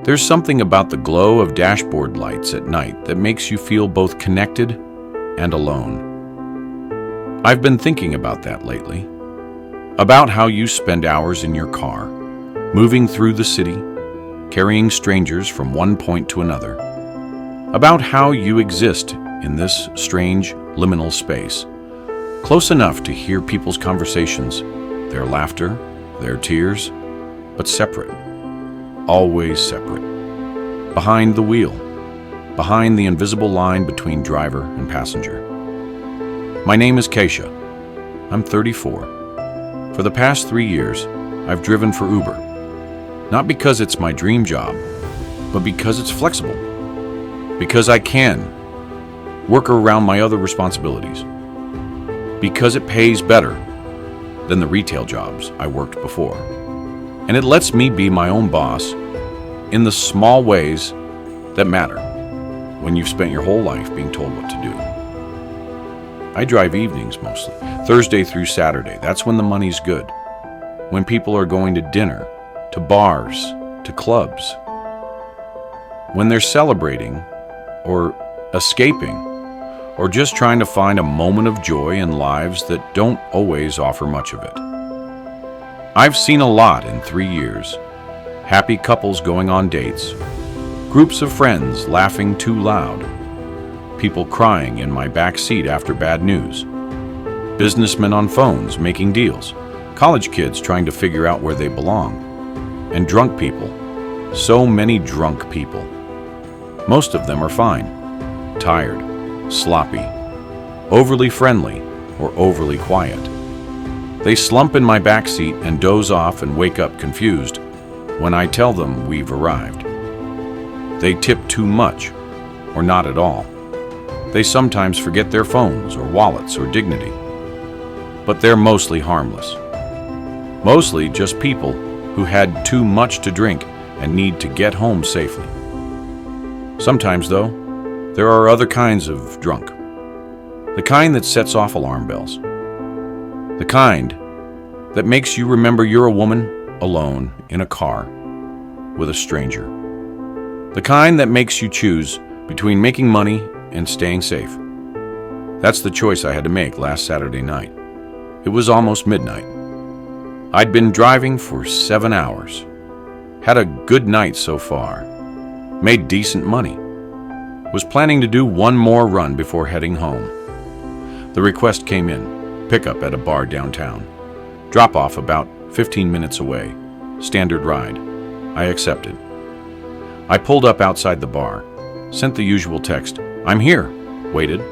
There's something about the glow of dashboard lights at night that makes you feel both connected and alone. I've been thinking about that lately. About how you spend hours in your car, moving through the city, carrying strangers from one point to another. About how you exist in this strange liminal space, close enough to hear people's conversations, their laughter, their tears, but separate. Always separate. Behind the wheel, behind the invisible line between driver and passenger. My name is Keisha. I'm 34. For the past 3 years, I've driven for Uber. Not because it's my dream job, but because it's flexible. Because I can work around my other responsibilities. Because it pays better than the retail jobs I worked before. And it lets me be my own boss in the small ways that matter when you've spent your whole life being told what to do. I drive evenings mostly, Thursday through Saturday. That's when the money's good. When people are going to dinner, to bars, to clubs. When they're celebrating or escaping or just trying to find a moment of joy in lives that don't always offer much of it. I've seen a lot in 3 years. Happy couples going on dates, groups of friends laughing too loud, people crying in my back seat after bad news, businessmen on phones making deals, college kids trying to figure out where they belong, and drunk people. So many drunk people. Most of them are fine, tired, sloppy, overly friendly, or overly quiet. They slump in my backseat and doze off and wake up confused when I tell them we've arrived. They tip too much, or not at all. They sometimes forget their phones or wallets or dignity. But they're mostly harmless. Mostly just people who had too much to drink and need to get home safely. Sometimes, though, there are other kinds of drunk. The kind that sets off alarm bells. The kind that makes you remember you're a woman alone in a car with a stranger. The kind that makes you choose between making money and staying safe. That's the choice I had to make last Saturday night. It was almost midnight. I'd been driving for 7 hours. Had a good night so far. Made decent money. Was planning to do one more run before heading home. The request came in. Pickup at a bar downtown. Drop off about 15 minutes away. Standard ride. I accepted. I pulled up outside the bar. Sent the usual text. I'm here. Waited.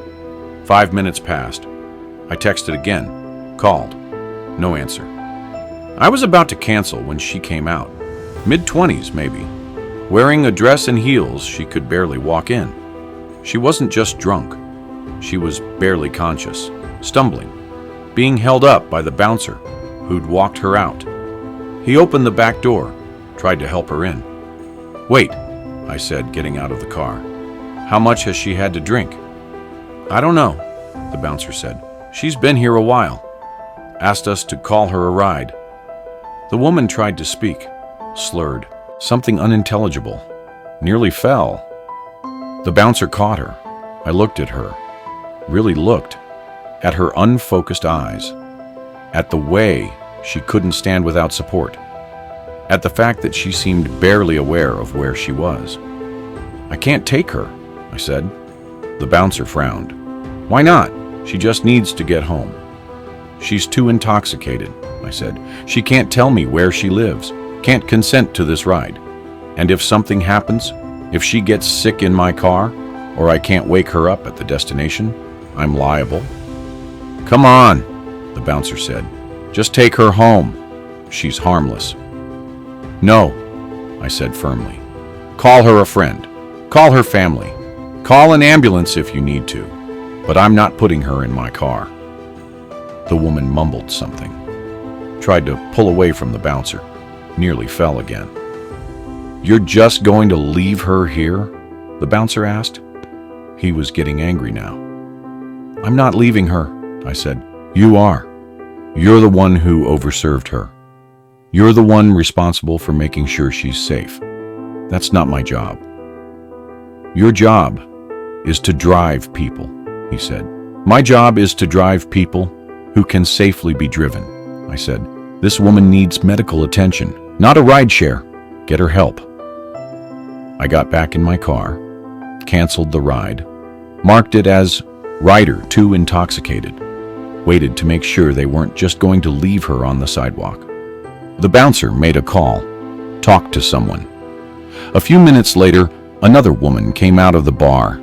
5 minutes passed. I texted again. Called. No answer. I was about to cancel when she came out. Mid-20s maybe. Wearing a dress and heels she could barely walk in. She wasn't just drunk. She was barely conscious. Stumbling. Being held up by the bouncer who'd walked her out. He opened the back door, tried to help her in. Wait, I said, getting out of the car. How much has she had to drink? I don't know, the bouncer said. She's been here a while. Asked us to call her a ride. The woman tried to speak, slurred, something unintelligible. Nearly fell. The bouncer caught her. I looked at her. Really looked. At her unfocused eyes, at the way she couldn't stand without support, at the fact that she seemed barely aware of where she was. I can't take her, I said. The bouncer frowned. Why not? She just needs to get home. She's too intoxicated, I said. She can't tell me where she lives, can't consent to this ride. And if something happens, if she gets sick in my car, or I can't wake her up at the destination, I'm liable. Come on, the bouncer said. Just take her home. She's harmless. No, I said firmly. Call her a friend. Call her family. Call an ambulance if you need to. But I'm not putting her in my car. The woman mumbled something. Tried to pull away from the bouncer. Nearly fell again. You're just going to leave her here? The bouncer asked. He was getting angry now. I'm not leaving her, I said. You are. You're the one who overserved her. You're the one responsible for making sure she's safe. That's not my job." "Your job is to drive people," he said. "My job is to drive people who can safely be driven," I said. "This woman needs medical attention, not a rideshare. Get her help." I got back in my car, canceled the ride, marked it as rider too intoxicated, waited to make sure they weren't just going to leave her on the sidewalk. The bouncer made a call, talked to someone. A few minutes later, another woman came out of the bar.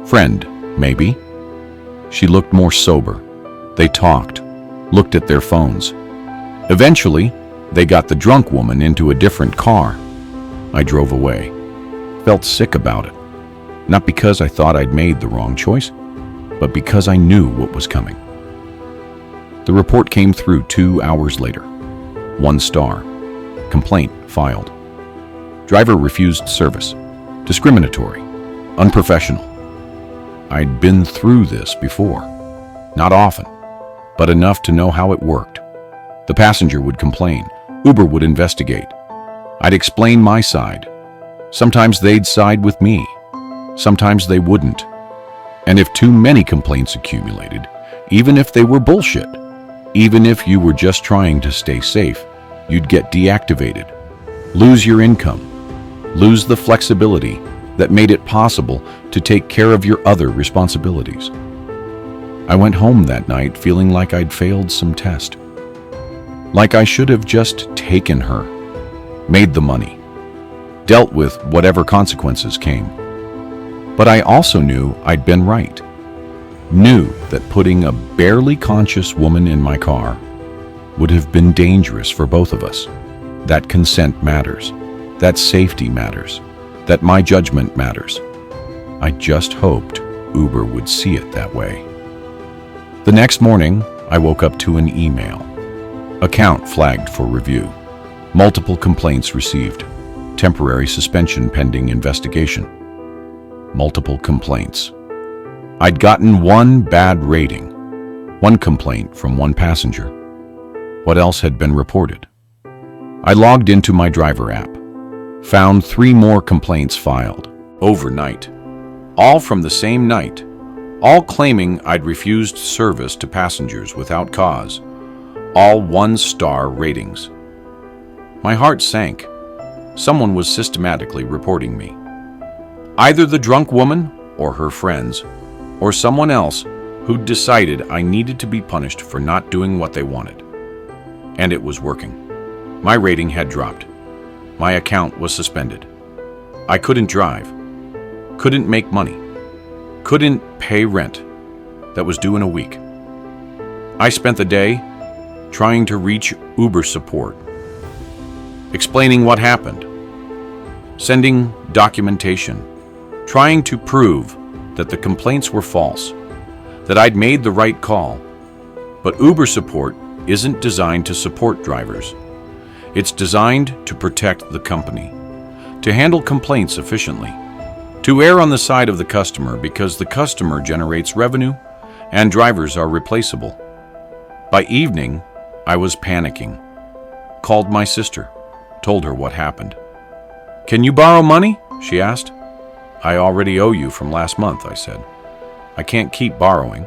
Friend, maybe? She looked more sober. They talked, looked at their phones. Eventually, they got the drunk woman into a different car. I drove away. Felt sick about it. Not because I thought I'd made the wrong choice, but because I knew what was coming. The report came through 2 hours later. 1 star. Complaint filed. Driver refused service. Discriminatory. Unprofessional. I'd been through this before. Not often, but enough to know how it worked. The passenger would complain. Uber would investigate. I'd explain my side. Sometimes they'd side with me. Sometimes they wouldn't. And if too many complaints accumulated, even if they were bullshit, even if you were just trying to stay safe, you'd get deactivated, lose your income, lose the flexibility that made it possible to take care of your other responsibilities. I went home that night feeling like I'd failed some test. Like I should have just taken her, made the money, dealt with whatever consequences came. But I also knew I'd been right. Knew that putting a barely conscious woman in my car would have been dangerous for both of us. That consent matters. That safety matters. That my judgment matters. I just hoped Uber would see it that way. The next morning, I woke up to an email. Account flagged for review. Multiple complaints received. Temporary suspension pending investigation. Multiple complaints. I'd gotten 1 bad rating. 1 complaint from 1 passenger. What else had been reported? I logged into my driver app. Found 3 more complaints filed. Overnight. All from the same night. All claiming I'd refused service to passengers without cause. All 1-star ratings. My heart sank. Someone was systematically reporting me. Either the drunk woman or her friends, or someone else who'd decided I needed to be punished for not doing what they wanted. And it was working. My rating had dropped. My account was suspended. I couldn't drive. Couldn't make money. Couldn't pay rent that was due in a week. I spent the day trying to reach Uber support, explaining what happened, sending documentation, trying to prove that the complaints were false, that I'd made the right call. But Uber support isn't designed to support drivers. It's designed to protect the company, to handle complaints efficiently, to err on the side of the customer because the customer generates revenue and drivers are replaceable. By evening, I was panicking. Called my sister, told her what happened. "Can you borrow money?" she asked. "I already owe you from last month," I said. "I can't keep borrowing."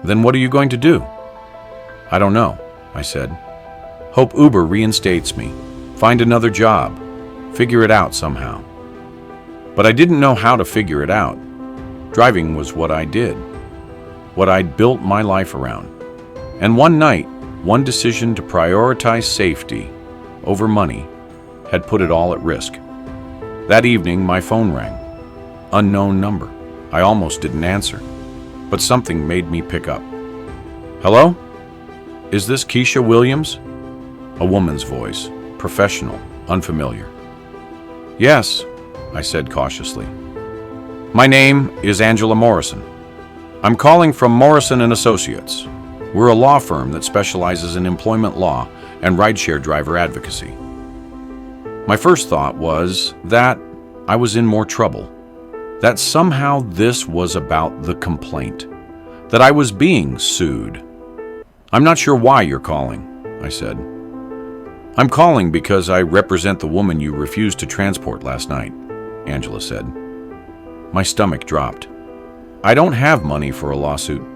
"Then what are you going to do?" "I don't know," I said. "Hope Uber reinstates me. Find another job. Figure it out somehow." But I didn't know how to figure it out. Driving was what I did, what I'd built my life around. And one night, one decision to prioritize safety over money had put it all at risk. That evening, my phone rang. Unknown number. I almost didn't answer, but something made me pick up. "Hello? Is this Keisha Williams?" A woman's voice, professional, unfamiliar. "Yes," I said cautiously. "My name is Angela Morrison. I'm calling from Morrison & Associates. We're a law firm that specializes in employment law and rideshare driver advocacy." My first thought was that I was in more trouble, that somehow this was about the complaint, that I was being sued. "I'm not sure why you're calling," I said. I'm calling because I represent the woman you refused to transport last night, Angela said. My stomach dropped. I don't have money for a lawsuit.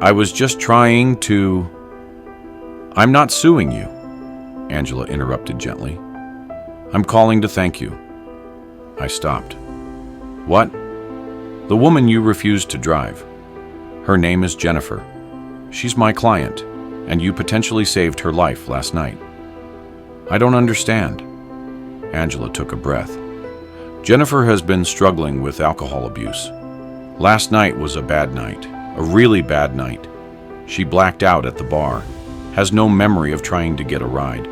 I was just trying to... I'm not suing you, Angela interrupted gently. I'm calling to thank you. I stopped. What? The woman you refused to drive. Her name is Jennifer. She's my client, and you potentially saved her life last night. I don't understand. Angela took a breath. Jennifer has been struggling with alcohol abuse. Last night was a bad night, a really bad night. She blacked out at the bar, has no memory of trying to get a ride.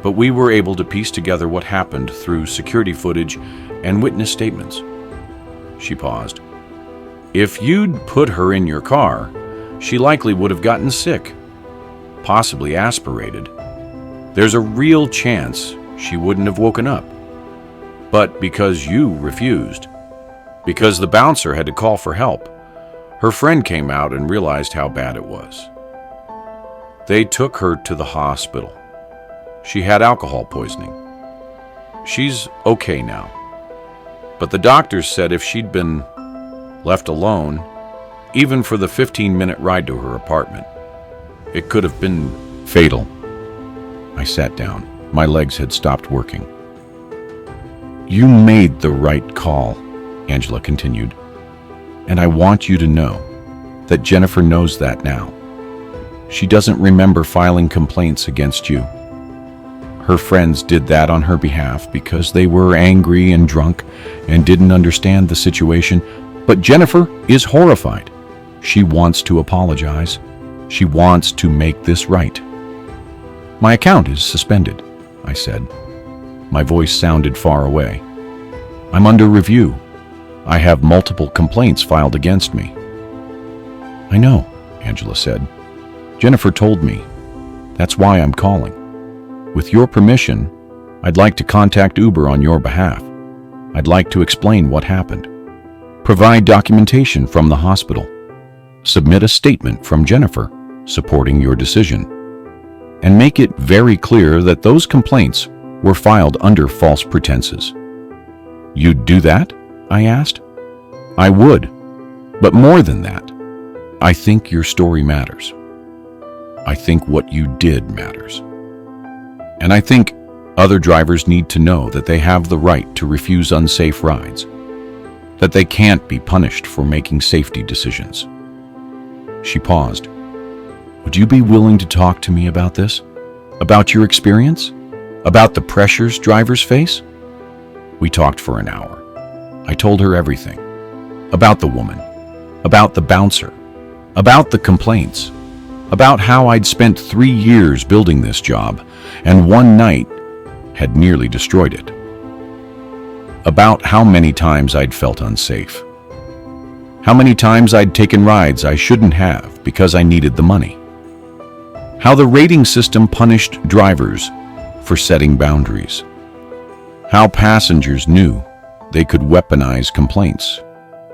But we were able to piece together what happened through security footage and witness statements. She paused. If you'd put her in your car, she likely would have gotten sick, possibly aspirated. There's a real chance she wouldn't have woken up. But because you refused, because the bouncer had to call for help, her friend came out and realized how bad it was. They took her to the hospital. She had alcohol poisoning. She's okay now. But the doctors said if she'd been left alone, even for the 15-minute ride to her apartment, it could have been fatal. I sat down. My legs had stopped working. You made the right call, Angela continued. And I want you to know that Jennifer knows that now. She doesn't remember filing complaints against you. Her friends did that on her behalf because they were angry and drunk and didn't understand the situation. But Jennifer is horrified. She wants to apologize. She wants to make this right. My account is suspended, I said. My voice sounded far away. I'm under review. I have multiple complaints filed against me. I know, Angela said. Jennifer told me. That's why I'm calling. With your permission, I'd like to contact Uber on your behalf. I'd like to explain what happened. Provide documentation from the hospital. Submit a statement from Jennifer supporting your decision. And make it very clear that those complaints were filed under false pretenses. You'd do that? I asked. I would. But more than that, I think your story matters. I think what you did matters. And I think other drivers need to know that they have the right to refuse unsafe rides, that they can't be punished for making safety decisions. She paused. Would you be willing to talk to me about this? About your experience? About the pressures drivers face? We talked for an hour. I told her everything. About the woman. About the bouncer. About the complaints. About how I'd spent 3 years building this job and one night had nearly destroyed it. About how many times I'd felt unsafe. How many times I'd taken rides I shouldn't have because I needed the money. How the rating system punished drivers for setting boundaries. How passengers knew they could weaponize complaints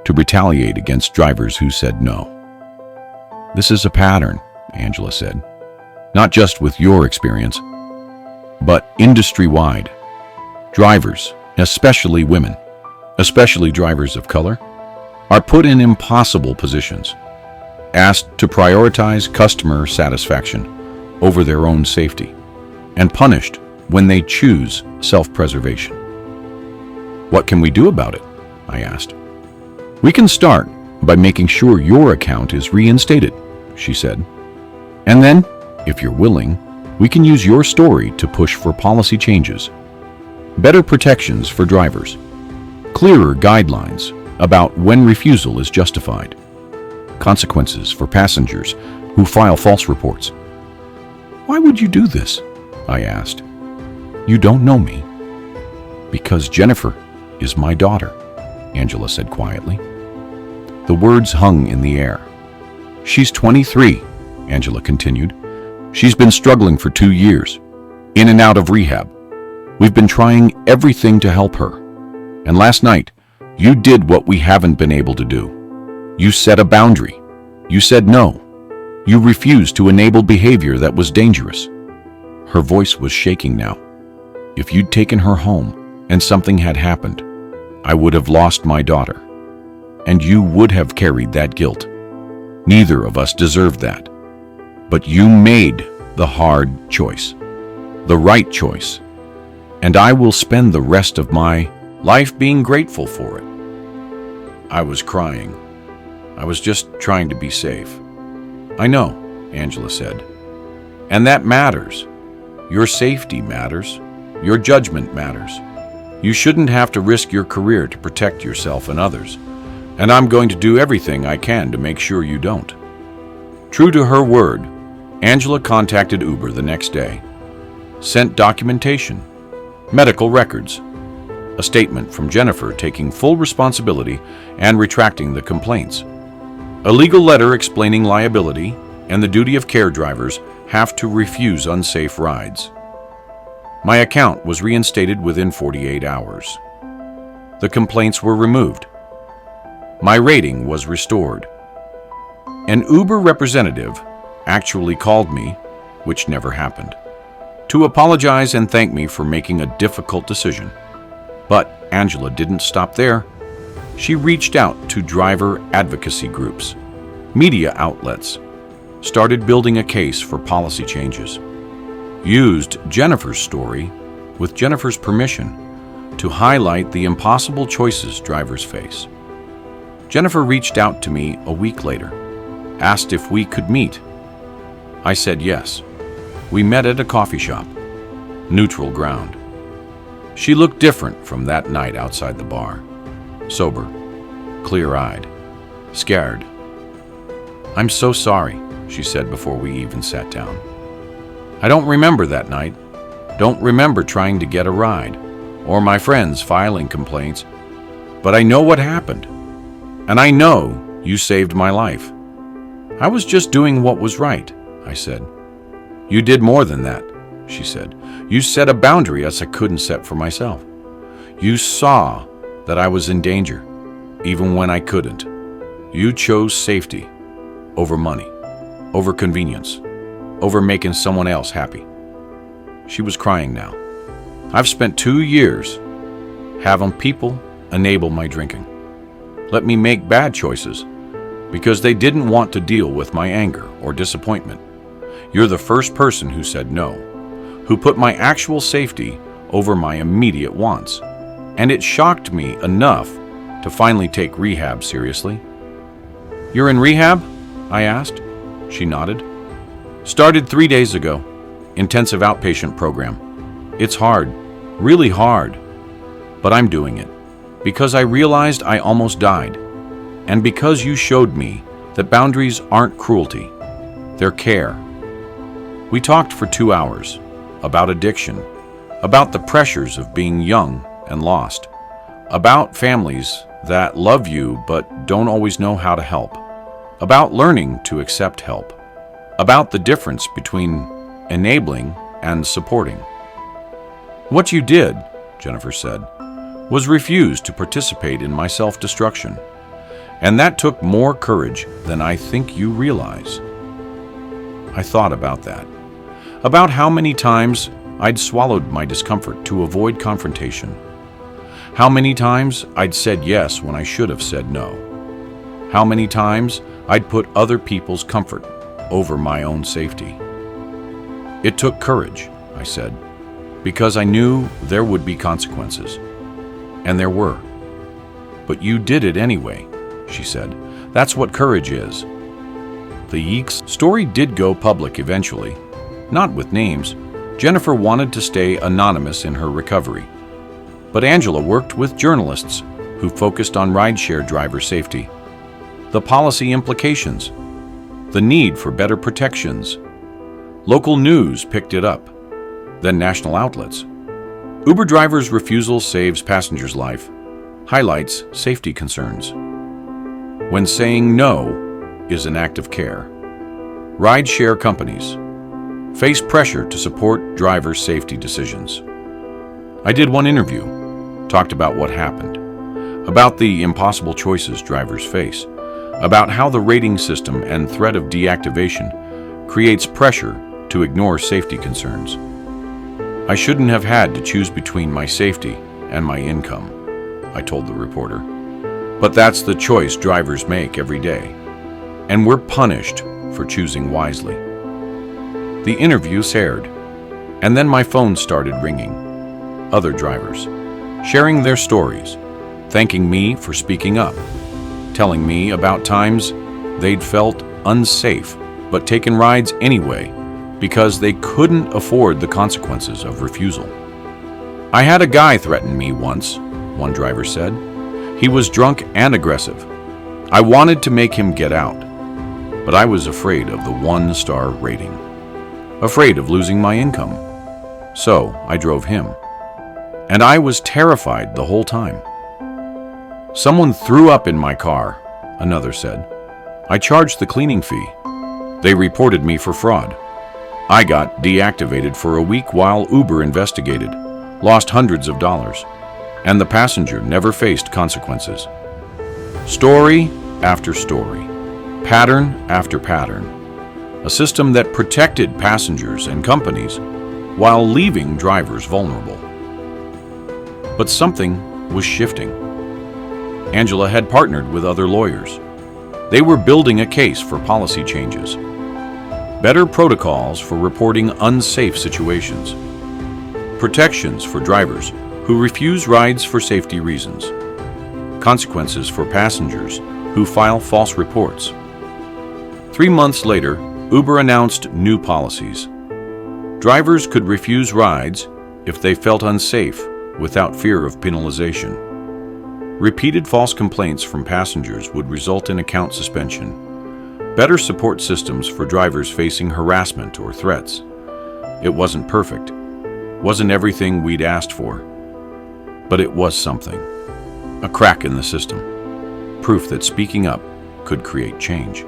to retaliate against drivers who said no. This is a pattern, Angela said, not just with your experience, but industry-wide. Drivers, especially women, especially drivers of color, are put in impossible positions, asked to prioritize customer satisfaction over their own safety, and punished when they choose self-preservation. What can we do about it? I asked. We can start by making sure your account is reinstated, she said. And then, if you're willing, we can use your story to push for policy changes, better protections for drivers, clearer guidelines about when refusal is justified, consequences for passengers who file false reports. Why would you do this? I asked. You don't know me. Because Jennifer is my daughter, Angela said quietly. The words hung in the air. She's 23, Angela continued. She's been struggling for 2 years, in and out of rehab. We've been trying everything to help her. And last night, you did what we haven't been able to do. You set a boundary. You said no. You refused to enable behavior that was dangerous. Her voice was shaking now. "If you'd taken her home and something had happened, I would have lost my daughter. And you would have carried that guilt. Neither of us deserved that. But you made the hard choice, the right choice. And I will spend the rest of my life being grateful for it." I was crying. I was just trying to be safe. "I know," Angela said. "And that matters. Your safety matters. Your judgment matters. You shouldn't have to risk your career to protect yourself and others. And I'm going to do everything I can to make sure you don't." True to her word, Angela contacted Uber the next day, sent documentation, medical records, a statement from Jennifer taking full responsibility and retracting the complaints, a legal letter explaining liability and the duty of care drivers have to refuse unsafe rides. My account was reinstated within 48 hours. The complaints were removed. My rating was restored. An Uber representative actually called me, which never happened, to apologize and thank me for making a difficult decision. But Angela didn't stop there. She reached out to driver advocacy groups, media outlets, started building a case for policy changes, used Jennifer's story, with Jennifer's permission, to highlight the impossible choices drivers face. Jennifer reached out to me a week later, asked if we could meet. I said yes. We met at a coffee shop, neutral ground. She looked different from that night outside the bar, sober, clear-eyed, scared. "I'm so sorry," she said before we even sat down. "I don't remember that night, don't remember trying to get a ride, or my friends filing complaints, but I know what happened, and I know you saved my life. I was just doing what was right," I said. "You did more than that," she said. "You set a boundary as I couldn't set for myself. You saw that I was in danger, even when I couldn't. You chose safety over money, over convenience, over making someone else happy." She was crying now. "I've spent 2 years having people enable my drinking, let me make bad choices because they didn't want to deal with my anger or disappointment. You're the first person who said no, who put my actual safety over my immediate wants. And it shocked me enough to finally take rehab seriously." "You're in rehab?" I asked. She nodded. "Started 3 days ago. Intensive outpatient program. It's hard, really hard. But I'm doing it because I realized I almost died. And because you showed me that boundaries aren't cruelty, they're care." We talked for 2 hours about addiction, about the pressures of being young and lost, about families that love you but don't always know how to help, about learning to accept help, about the difference between enabling and supporting. "What you did," Jennifer said, "was refuse to participate in my self-destruction. And that took more courage than I think you realize." I thought about that, about how many times I'd swallowed my discomfort to avoid confrontation, how many times I'd said yes when I should have said no, how many times I'd put other people's comfort over my own safety. "It took courage," I said, "because I knew there would be consequences. And there were. But you did it anyway," she said. "That's what courage is." The Yeeks story did go public eventually, not with names. Jennifer wanted to stay anonymous in her recovery. But Angela worked with journalists who focused on rideshare driver safety, the policy implications, the need for better protections. Local news picked it up, then national outlets. Uber drivers' refusal saves passengers' life, highlights safety concerns. When saying no is an act of care. Rideshare companies face pressure to support drivers' safety decisions. I did one interview, talked about what happened, about the impossible choices drivers face, about how the rating system and threat of deactivation creates pressure to ignore safety concerns. I shouldn't have had to choose between my safety and my income, I told the reporter. But that's the choice drivers make every day, and we're punished for choosing wisely. The interview aired, and then my phone started ringing. Other drivers, sharing their stories, thanking me for speaking up, telling me about times they'd felt unsafe but taken rides anyway because they couldn't afford the consequences of refusal. I had a guy threaten me once, one driver said. He was drunk and aggressive. I wanted to make him get out, but I was afraid of the 1-star rating, afraid of losing my income. So I drove him, and I was terrified the whole time. Someone threw up in my car, another said. I charged the cleaning fee. They reported me for fraud. I got deactivated for a week while Uber investigated, lost hundreds of dollars, and the passenger never faced consequences. Story after story, pattern after pattern, a system that protected passengers and companies while leaving drivers vulnerable. But something was shifting. Angela had partnered with other lawyers. They were building a case for policy changes, better protocols for reporting unsafe situations, protections for drivers who refuse rides for safety reasons, consequences for passengers who file false reports. 3 months later, Uber announced new policies. Drivers could refuse rides if they felt unsafe without fear of penalization. Repeated false complaints from passengers would result in account suspension. Better support systems for drivers facing harassment or threats. It wasn't perfect, wasn't everything we'd asked for, but it was something. A crack in the system, proof that speaking up could create change.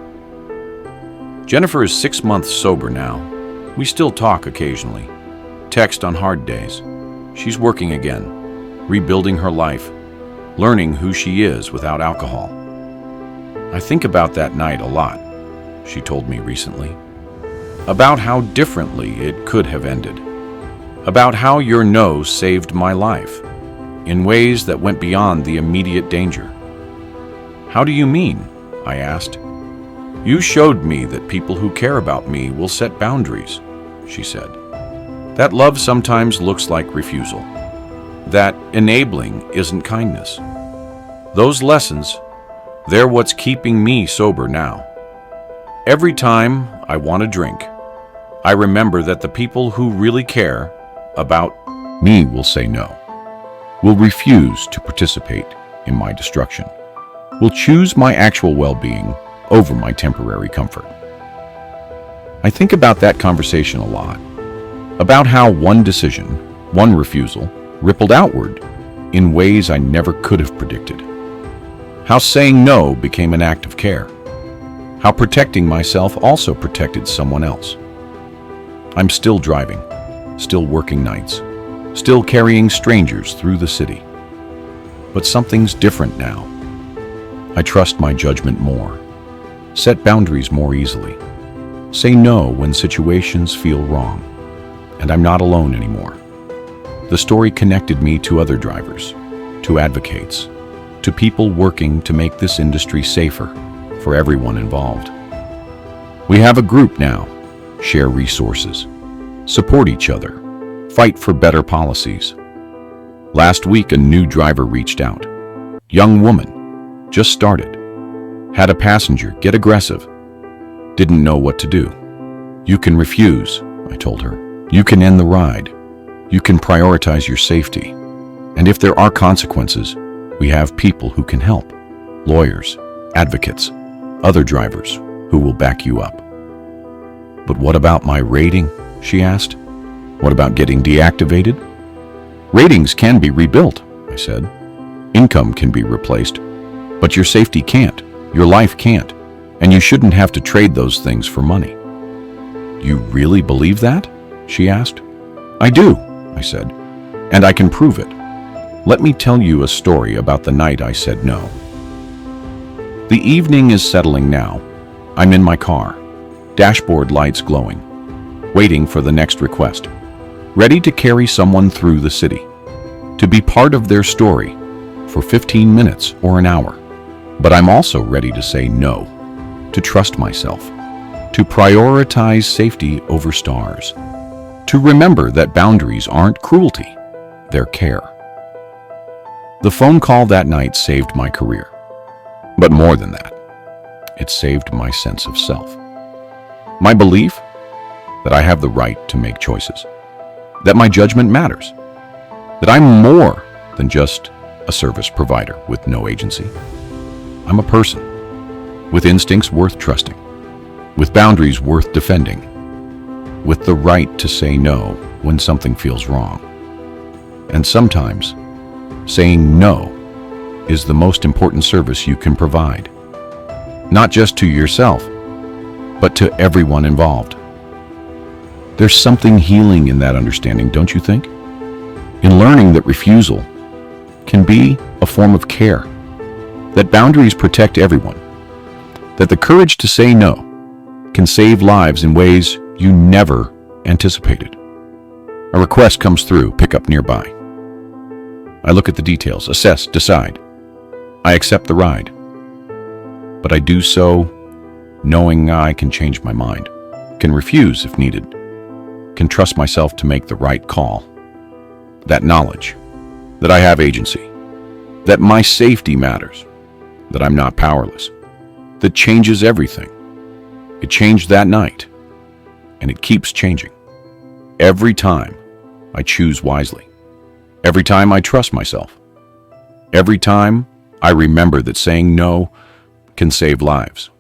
Jennifer is 6 months sober now. We still talk occasionally, text on hard days. She's working again, rebuilding her life, learning who she is without alcohol. I think about that night a lot, she told me recently, about how differently it could have ended, about how your no saved my life in ways that went beyond the immediate danger. How do you mean? I asked. You showed me that people who care about me will set boundaries, she said. That love sometimes looks like refusal, that enabling isn't kindness. Those lessons, they're what's keeping me sober now. Every time I want a drink, I remember that the people who really care about me will say no, will refuse to participate in my destruction, will choose my actual well-being over my temporary comfort. I think about that conversation a lot, about how one decision, one refusal, rippled outward in ways I never could have predicted. How saying no became an act of care. How protecting myself also protected someone else. I'm still driving, still working nights, still carrying strangers through the city. But something's different now. I trust my judgment more, set boundaries more easily, say no when situations feel wrong, and I'm not alone anymore. The story connected me to other drivers, to advocates, to people working to make this industry safer for everyone involved. We have a group now, share resources, support each other, fight for better policies. Last week, a new driver reached out. Young woman, just started, had a passenger get aggressive, didn't know what to do. You can refuse, I told her. You can end the ride. You can prioritize your safety. And if there are consequences, we have people who can help. Lawyers, advocates, other drivers who will back you up. But what about my rating? She asked. What about getting deactivated? Ratings can be rebuilt, I said. Income can be replaced, but your safety can't, your life can't, and you shouldn't have to trade those things for money. You really believe that? She asked. I do, I said, and I can prove it. Let me tell you a story about the night I said no. The evening is settling now. I'm in my car, dashboard lights glowing, waiting for the next request. ready to carry someone through the city, to be part of their story for 15 minutes or an hour. But I'm also ready to say no, to trust myself, to prioritize safety over stars, to remember that boundaries aren't cruelty, they're care. The phone call that night saved my career. But more than that, it saved my sense of self. My belief that I have the right to make choices, that my judgment matters, that I'm more than just a service provider with no agency. I'm a person with instincts worth trusting, with boundaries worth defending, with the right to say no when something feels wrong. And sometimes, saying no is the most important service you can provide, not just to yourself, but to everyone involved. There's something healing in that understanding, don't you think? In learning that refusal can be a form of care, that boundaries protect everyone, that the courage to say no can save lives in ways you never anticipated. A request comes through, pick up nearby. I look at the details, assess, decide. I accept the ride, but I do so knowing I can change my mind, can refuse if needed, can trust myself to make the right call. That knowledge, that I have agency, that my safety matters, that I'm not powerless, that changes everything. It changed that night, and it keeps changing. Every time I choose wisely, every time I trust myself, every time I remember that saying no can save lives.